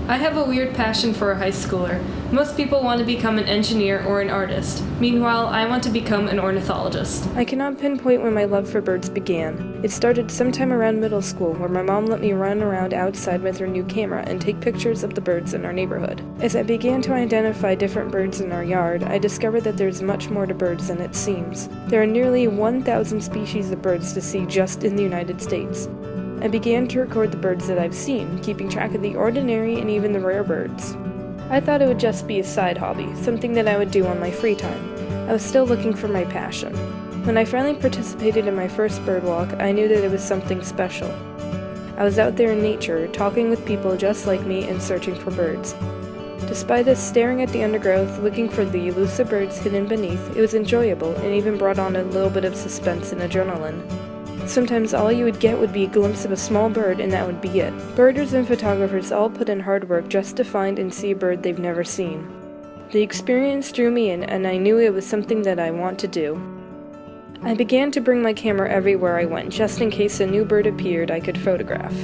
I have a weird passion for a high schooler. Most people want to become an engineer or an artist. Meanwhile, I want to become an ornithologist. I cannot pinpoint when my love for birds began. It started sometime around middle school, where my mom let me run around outside with her new camera and take pictures of the birds in our neighborhood. As I began to identify different birds in our yard, I discovered that there's much more to birds than it seems. There are nearly 1,000 species of birds to see just in the United States. I began to record the birds that I've seen, keeping track of the ordinary and even the rare birds. I thought it would just be a side hobby, something that I would do on my free time. I was still looking for my passion. When I finally participated in my first bird walk, I knew that it was something special. I was out there in nature, talking with people just like me and searching for birds. Despite us staring at the undergrowth, looking for the elusive birds hidden beneath, it was enjoyable and even brought on a little bit of suspense and adrenaline. Sometimes all you would get would be a glimpse of a small bird, and that would be it. Birders and photographers all put in hard work just to find and see a bird they've never seen. The experience drew me in, and I knew it was something that I want to do. I began to bring my camera everywhere I went, just in case a new bird appeared I could photograph.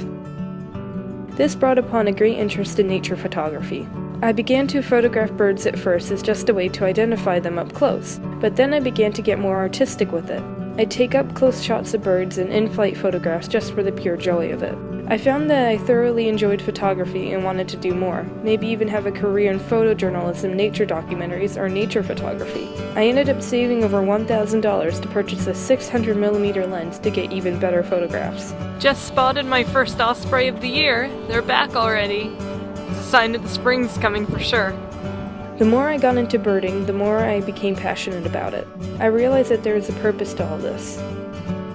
This brought upon a great interest in nature photography. I began to photograph birds at first as just a way to identify them up close, but then I began to get more artistic with it. I'd take up close shots of birds and in-flight photographs just for the pure joy of it. I found that I thoroughly enjoyed photography and wanted to do more, maybe even have a career in photojournalism, nature documentaries, or nature photography. I ended up saving over $1,000 to purchase a 600mm lens to get even better photographs. Just spotted my first osprey of the year. They're back already. It's a sign that the spring's coming for sure. The more I got into birding, the more I became passionate about it. I realized that there is a purpose to all this.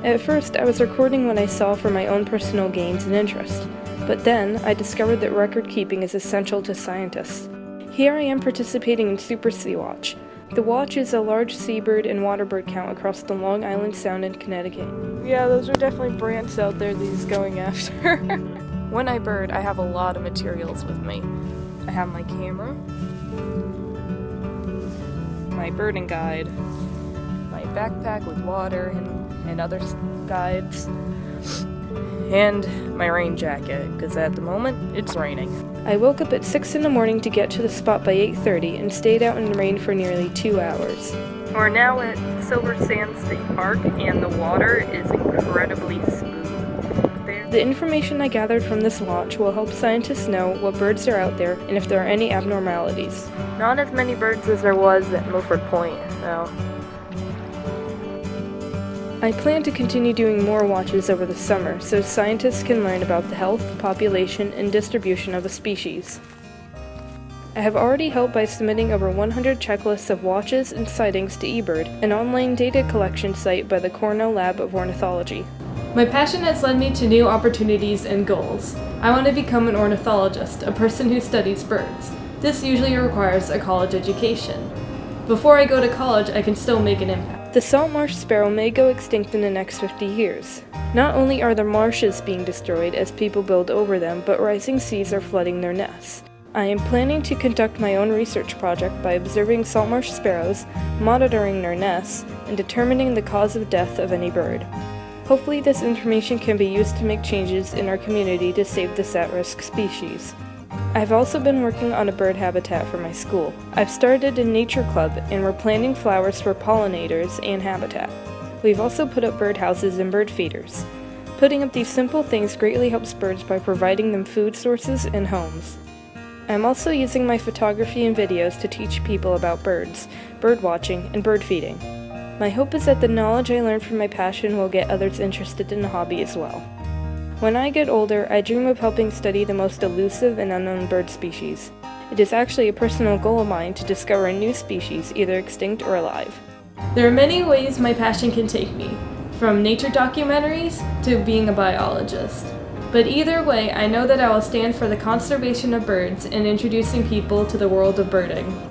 At first, I was recording what I saw for my own personal gains and interest, but then I discovered that record keeping is essential to scientists. Here I am participating in Super Sea Watch. The watch is a large seabird and waterbird count across the Long Island Sound in Connecticut. Yeah, those are definitely brants out there that he's going after. When I bird, I have a lot of materials with me. I have my camera, my birding guide, my backpack with water and other guides, and my rain jacket, because at the moment, it's raining. I woke up at 6 in the morning to get to the spot by 8:30 and stayed out in the rain for nearly 2 hours. We're now at Silver Sand State Park, and the water is incredibly smooth. The information I gathered from this watch will help scientists know what birds are out there and if there are any abnormalities. Not as many birds as there was at Milford Point, though. I plan to continue doing more watches over the summer so scientists can learn about the health, population, and distribution of a species. I have already helped by submitting over 100 checklists of watches and sightings to eBird, an online data collection site by the Cornell Lab of Ornithology. My passion has led me to new opportunities and goals. I want to become an ornithologist, a person who studies birds. This usually requires a college education. Before I go to college, I can still make an impact. The salt marsh sparrow may go extinct in the next 50 years. Not only are the marshes being destroyed as people build over them, but rising seas are flooding their nests. I am planning to conduct my own research project by observing salt marsh sparrows, monitoring their nests, and determining the cause of death of any bird. Hopefully this information can be used to make changes in our community to save this at-risk species. I've also been working on a bird habitat for my school. I've started a nature club and we're planting flowers for pollinators and habitat. We've also put up birdhouses and bird feeders. Putting up these simple things greatly helps birds by providing them food sources and homes. I'm also using my photography and videos to teach people about birds, bird watching, and bird feeding. My hope is that the knowledge I learned from my passion will get others interested in the hobby as well. When I get older, I dream of helping study the most elusive and unknown bird species. It is actually a personal goal of mine to discover a new species, either extinct or alive. There are many ways my passion can take me, from nature documentaries to being a biologist. But either way, I know that I will stand for the conservation of birds and introducing people to the world of birding.